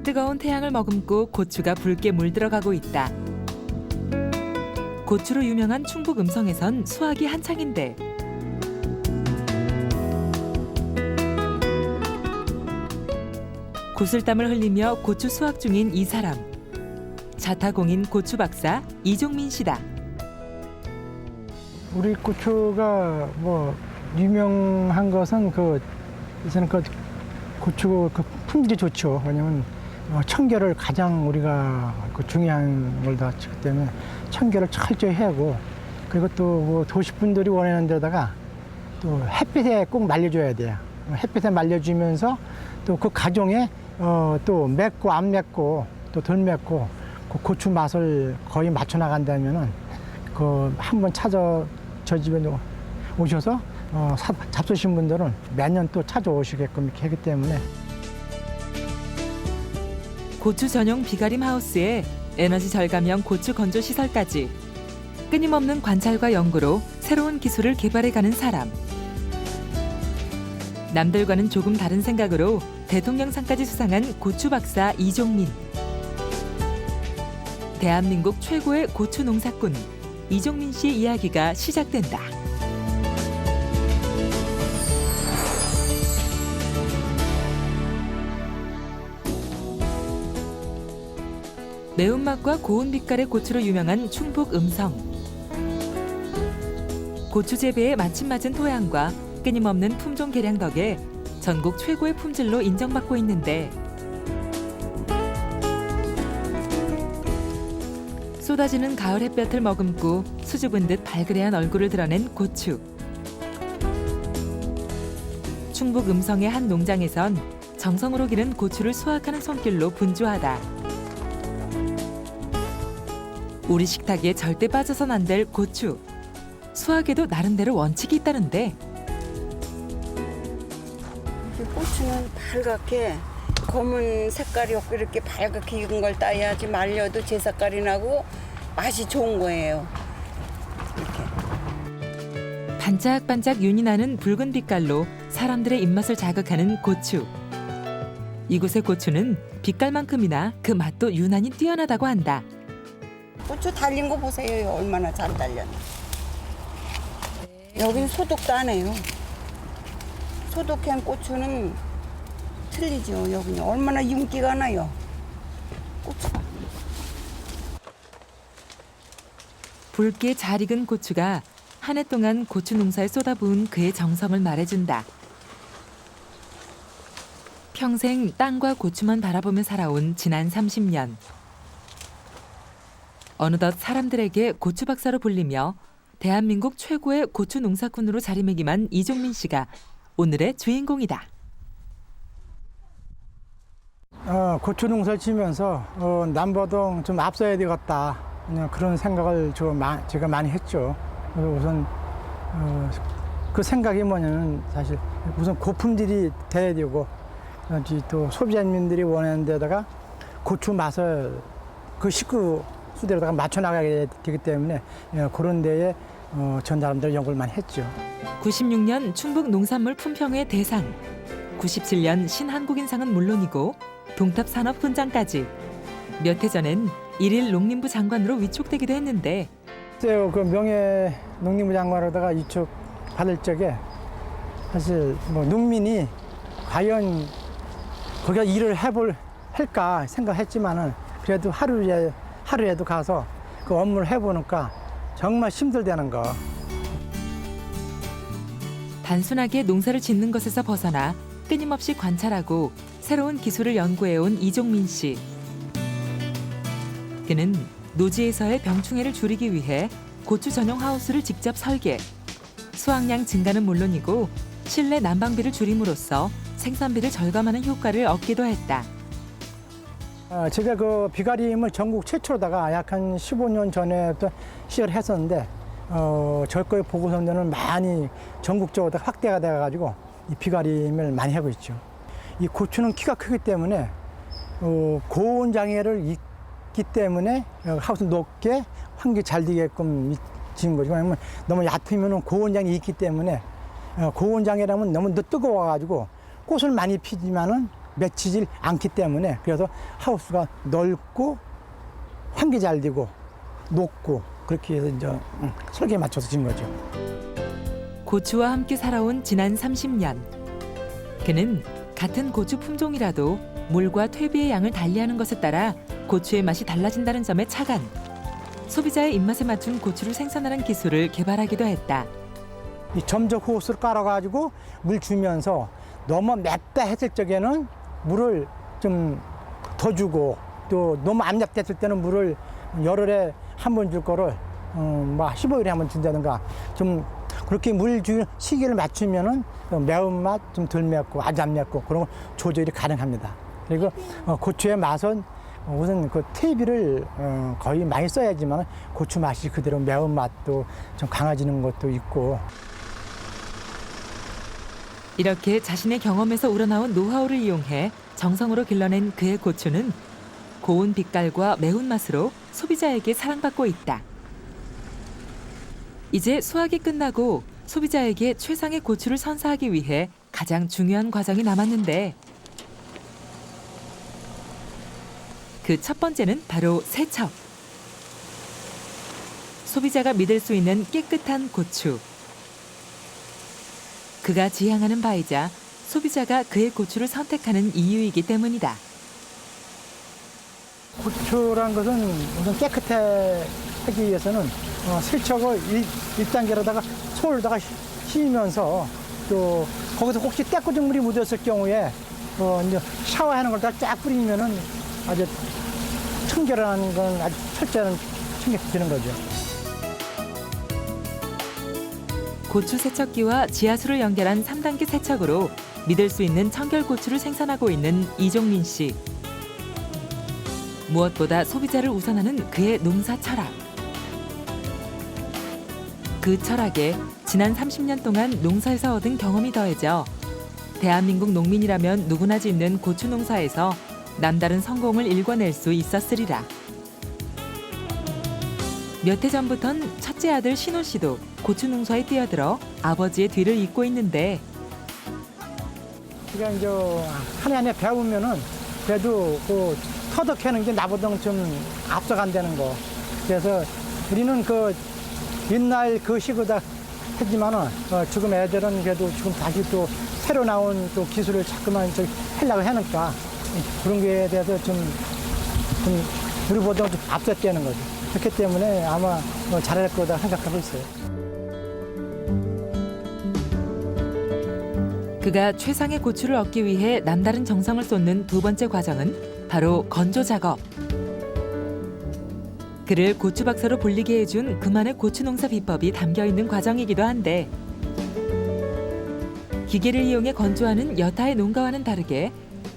뜨거운 태양을 머금고 고추가 붉게 물들어가고 있다. 고추로 유명한 충북 음성에선 수확이 한창인데 구슬땀을 흘리며 고추 수확 중인 이 사람. 자타공인 고추 박사 이종민 씨다. 우리 고추가 뭐 유명한 것은 이제는 고추 품질이 좋죠. 왜냐면 청결을 가장 우리가 중요한 걸 다 치기 때문에 청결을 철저히 하고, 그리고 또 뭐 도시분들이 원하는 데다가 또 햇빛에 꼭 말려줘야 돼요. 햇빛에 말려주면서 또 그 가정에 또 맵고 안 맵고 또 덜 맵고 그 고추 맛을 거의 맞춰 나간다면은 한번 저 집에 오셔서 잡수신 분들은 매년 또 찾아오시게끔 이렇게 하기 때문에. 고추 전용 비가림 하우스에 에너지 절감형 고추 건조 시설까지 끊임없는 관찰과 연구로 새로운 기술을 개발해가는 사람. 남들과는 조금 다른 생각으로 대통령상까지 수상한 고추 박사 이종민. 대한민국 최고의 고추 농사꾼 이종민 씨의 이야기가 시작된다. 매운맛과 고운 빛깔의 고추로 유명한 충북 음성. 고추 재배에 마침 맞은 토양과 끊임없는 품종 개량 덕에 전국 최고의 품질로 인정받고 있는데, 쏟아지는 가을 햇볕을 머금고 수줍은 듯 발그레한 얼굴을 드러낸 고추. 충북 음성의 한 농장에선 정성으로 기른 고추를 수확하는 손길로 분주하다. 우리 식탁에 절대 빠져선 안 될 고추. 수확에도 나름대로 원칙이 있다는데. 고추는 빨갛게 검은 색깔이 없고 이렇게 빨갛게 익은 걸 따야지 말려도 제 색깔이 나고 맛이 좋은 거예요. 이렇게. 반짝반짝 윤이 나는 붉은 빛깔로 사람들의 입맛을 자극하는 고추. 이곳의 고추는 빛깔만큼이나 그 맛도 유난히 뛰어나다고 한다. 고추 달린 거 보세요. 얼마나 잘 달렸나. 여긴 소독도 안 해요. 소독한 고추는 틀리죠. 여기는 얼마나 윤기가 나요. 고추가. 붉게 잘 익은 고추가 한 해 동안 고추 농사에 쏟아부은 그의 정성을 말해준다. 평생 땅과 고추만 바라보며 살아온 지난 30년. 어느덧 사람들에게 고추 박사로 불리며 대한민국 최고의 고추 농사꾼으로 자리매김한 이종민 씨가 오늘의 주인공이다. 고추 농사를 지면서 남보다 좀 앞서야 되겠다, 그냥 그런 생각을 제가 많이 했죠. 그래서 우선 그 생각이 뭐냐면, 사실 우선 고품질이 돼야 되고 또 소비자님들이 원하는 데다가 고추 맛을 그 식구 수대로다가 맞춰 나가게 되기 때문에 그런 데에 전 나름대로 연구를 많이 했죠. 96년 충북 농산물 품평회 대상, 97년 신한국인상은 물론이고 동탑산업훈장까지 몇 해 전엔 일일 농림부 장관으로 위촉되기도 했는데, 글쎄요, 그 명예 농림부 장관으로다가 위촉 받을 적에 사실 뭐 농민이 과연 거기가 일을 할까 생각했지만은, 그래도 하루에도 가서 그 업무를 해보니까 정말 힘들다는 거. 단순하게 농사를 짓는 것에서 벗어나 끊임없이 관찰하고 새로운 기술을 연구해온 이종민 씨. 그는 노지에서의 병충해를 줄이기 위해 고추 전용 하우스를 직접 설계. 수확량 증가는 물론이고 실내 난방비를 줄임으로써 생산비를 절감하는 효과를 얻기도 했다. 제가 그 비가림을 전국 최초로다가 약 한 15년 전에부터 시작을 했었는데, 저거의 보고서는 많이 전국적으로 확대가 돼가지고 이 비가림을 많이 하고 있죠. 이 고추는 키가 크기 때문에 고온 장애를 있기 때문에 하우스 높게 환기 잘 되게끔 지은 거죠. 왜냐면 너무 얕으면 고온 장애 있기 때문에, 고온 장애라면 너무 뜨거워가지고 꽃을 많이 피지만은 맺히질 않기 때문에 그래서 하우스가 넓고 환기 잘 되고 높고 그렇게 해서 이제 설계에 맞춰서 지은 거죠. 고추와 함께 살아온 지난 30년. 그는 같은 고추 품종이라도 물과 퇴비의 양을 달리하는 것에 따라 고추의 맛이 달라진다는 점에 착안. 소비자의 입맛에 맞춘 고추를 생산하는 기술을 개발하기도 했다. 이 점적 호스를 깔아가지고 물 주면서 너무 맵다 했을 적에는 물을 좀 더 주고 또 너무 암약됐을 때는 물을 열흘에 한 번 줄 거를 뭐 15일에 한 번 준다든가 좀 그렇게 물 줄 시기를 맞추면은 매운맛 좀 덜 맵고 아주 안 맵고 그런 거 조절이 가능합니다. 그리고 고추의 맛은 우선 그 퇴비를 거의 많이 써야지만 고추 맛이 그대로 매운맛도 좀 강해지는 것도 있고. 이렇게 자신의 경험에서 우러나온 노하우를 이용해 정성으로 길러낸 그의 고추는 고운 빛깔과 매운맛으로 소비자에게 사랑받고 있다. 이제 수확이 끝나고 소비자에게 최상의 고추를 선사하기 위해 가장 중요한 과정이 남았는데 그 첫 번째는 바로 세척. 소비자가 믿을 수 있는 깨끗한 고추. 그가 지향하는 바이자 소비자가 그의 고추를 선택하는 이유이기 때문이다. 고추란 것은 우선 깨끗하기 위해서는 세척을 1단계로다가 손을다가 씻으면서 또 거기서 혹시 때꾸정물이 묻었을 경우에 이제 샤워하는 걸 다 쫙 뿌리면은 아주 청결한 건 아주 철저한 신경이 드는 거죠. 고추 세척기와 지하수를 연결한 3단계 세척으로 믿을 수 있는 청결 고추를 생산하고 있는 이종민 씨. 무엇보다 소비자를 우선하는 그의 농사 철학. 그 철학에 지난 30년 동안 농사에서 얻은 경험이 더해져 대한민국 농민이라면 누구나 짓는 고추 농사에서 남다른 성공을 일궈낼 수 있었으리라. 몇 해 전부턴 첫째 아들 신호 씨도 고추 농사에 뛰어들어 아버지의 뒤를 잇고 있는데 그러니까 이제 하나하나 배우면은 그래도 그 터득하는 게 나보다 좀 앞서간다는 거. 그래서 우리는 그 옛날 그 시기다 했지만은 지금 애들은 그래도 지금 다시 또 새로 나온 또 기술을 자꾸만 하려고 하니까 그런 거에 대해서 좀 우리보다 좀 앞섰다는 거죠. 그렇기 때문에 아마 잘할 거다 생각하고 있어요. 그가 최상의 고추를 얻기 위해 남다른 정성을 쏟는 두 번째 과정은 바로 건조 작업. 그를 고추박사로 불리게 해준 그만의 고추 농사 비법이 담겨 있는 과정이기도 한데 기계를 이용해 건조하는 여타의 농가와는 다르게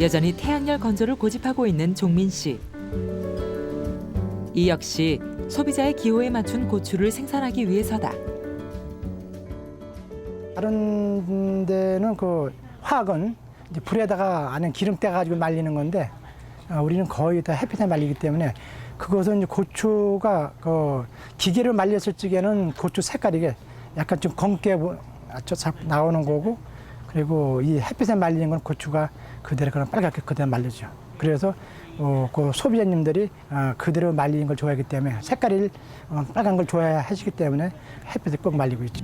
여전히 태양열 건조를 고집하고 있는 종민 씨. 이 역시 소비자의 기호에 맞춘 고추를 생산하기 위해서다. 다른 데는 그 화학은 이제 불에다가 안에 기름 떼가지고 말리는 건데 우리는 거의 다 햇빛에 말리기 때문에 그것은 이제 고추가 그 기계로 말렸을 적에는 고추 색깔이 약간 좀 검게 나오는 거고 그리고 이 햇빛에 말리는 건 고추가 그대로 그냥 빨갛게 그대로 말리죠. 그래서 그 소비자님들이 그대로 말리는 걸 좋아하기 때문에 색깔이 빨간 걸 좋아하시기 때문에 햇빛에 꼭 말리고 있죠.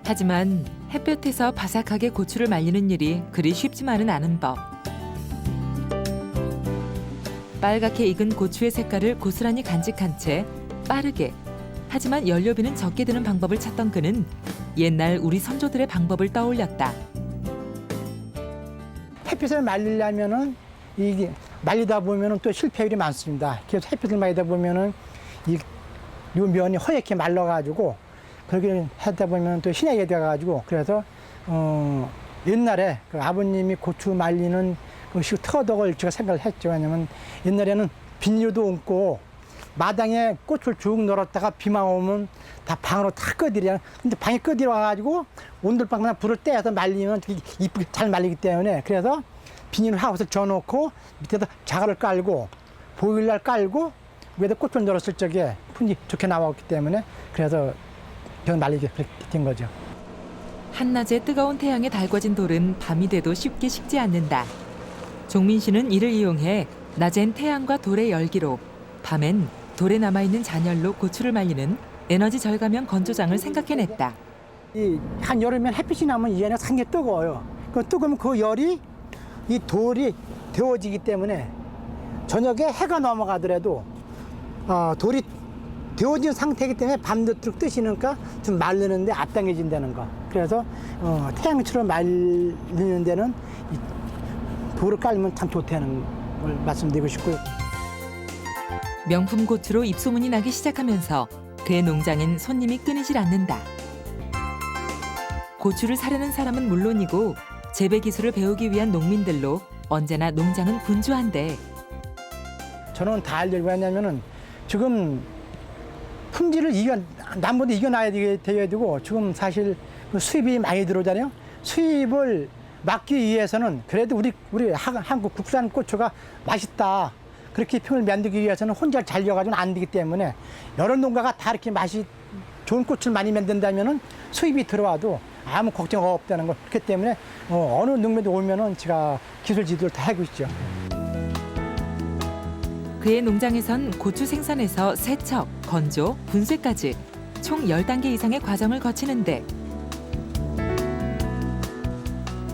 하지만 햇볕에서 바삭하게 고추를 말리는 일이 그리 쉽지만은 않은 법. 빨갛게 익은 고추의 색깔을 고스란히 간직한 채 빠르게 하지만 연료비는 적게 드는 방법을 찾던 그는 옛날 우리 선조들의 방법을 떠올렸다. 햇빛을 말리려면은 이게 말리다 보면은 또 실패율이 많습니다. 그래서 햇빛을 말리다 보면은 이 면이 허옇게 말라가지고 그렇게 하다 보면 또 신하게 돼가지고 그래서 옛날에 그 아버님이 고추 말리는 그 터덕을 제가 생각을 했죠. 왜냐면 옛날에는 비닐도 없고 마당에 꽃을 쭉 널었다가 비만 오면 다 방으로 다 꺼들이야. 근데 방에 꺼들이 와가지고 온돌방만 불을 떼서 말리면 이쁘게 잘 말리기 때문에 그래서 비닐 하우스를 져놓고 밑에다 자갈을 깔고 보일러를 깔고 위에다 꽃을 널었을 적에 풍이 좋게 나왔기 때문에 그래서 병 말리게 된 거죠. 한낮에 뜨거운 태양에 달궈진 돌은 밤이 돼도 쉽게 식지 않는다. 종민 씨는 이를 이용해 낮엔 태양과 돌의 열기로, 밤엔 돌에 남아있는 잔열로 고추를 말리는 에너지 절감형 건조장을 생각해냈다. 이 한여름엔 햇빛이 나면 이 안에 상당히 뜨거워요. 그 뜨거우면 그 열이 이 돌이 데워지기 때문에 저녁에 해가 넘어가더라도 돌이 데워진 상태이기 때문에 밤늦도록 뜨시니까 좀 마르는데 앞당겨진다는 거. 그래서 태양처럼 말리는 데는 이 돌을 깔면 참 좋다는 걸 말씀드리고 싶고요. 명품 고추로 입소문이 나기 시작하면서 그의 농장엔 손님이 끊이질 않는다. 고추를 사려는 사람은 물론이고 재배 기술을 배우기 위한 농민들로 언제나 농장은 분주한데, 저는 다 알려고 하냐면은 지금 품질을 남보다 이겨놔야 돼야 되고, 지금 사실 그 수입이 많이 들어오잖아요. 수입을 막기 위해서는 그래도 우리 한국 국산 고추가 맛있다, 그렇게 평을 만들기 위해서는 혼자 잘려가지고는 안 되기 때문에 여러 농가가 다 이렇게 맛이 좋은 고추를 많이 만든다면은 수입이 들어와도 아무 걱정 없다는 거. 그렇기 때문에 어느 농민도 오면은 제가 기술 지도를 다 하고 있죠. 그의 농장에선 고추 생산에서 세척, 건조, 분쇄까지 총 10단계 이상의 과정을 거치는데,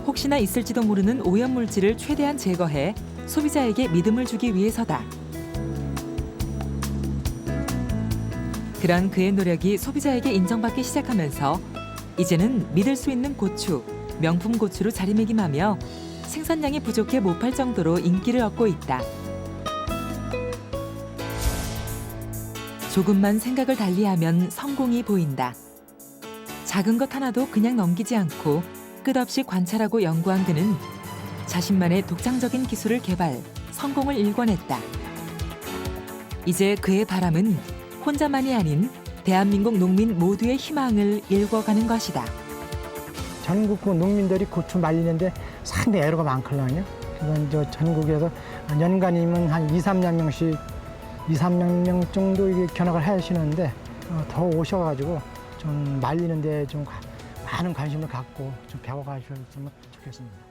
혹시나 있을지도 모르는 오염물질을 최대한 제거해 소비자에게 믿음을 주기 위해서다. 그런 그의 노력이 소비자에게 인정받기 시작하면서 이제는 믿을 수 있는 고추, 명품 고추로 자리매김하며 생산량이 부족해 못 팔 정도로 인기를 얻고 있다. 조금만 생각을 달리하면 성공이 보인다. 작은 것 하나도 그냥 넘기지 않고 끝없이 관찰하고 연구한 그는 자신만의 독창적인 기술을 개발, 성공을 일궈냈다. 이제 그의 바람은 혼자만이 아닌 대한민국 농민 모두의 희망을 일궈가는 것이다. 전국 농민들이 고추 말리는데 상당히 애로가 많거든요. 그래서 이제 전국에서 연간이면 한 2~3만 명 정도 이게 견학을 하시는데 더 오셔가지고 좀 말리는데 좀 많은 관심을 갖고 좀 배워가셨으면 좋겠습니다.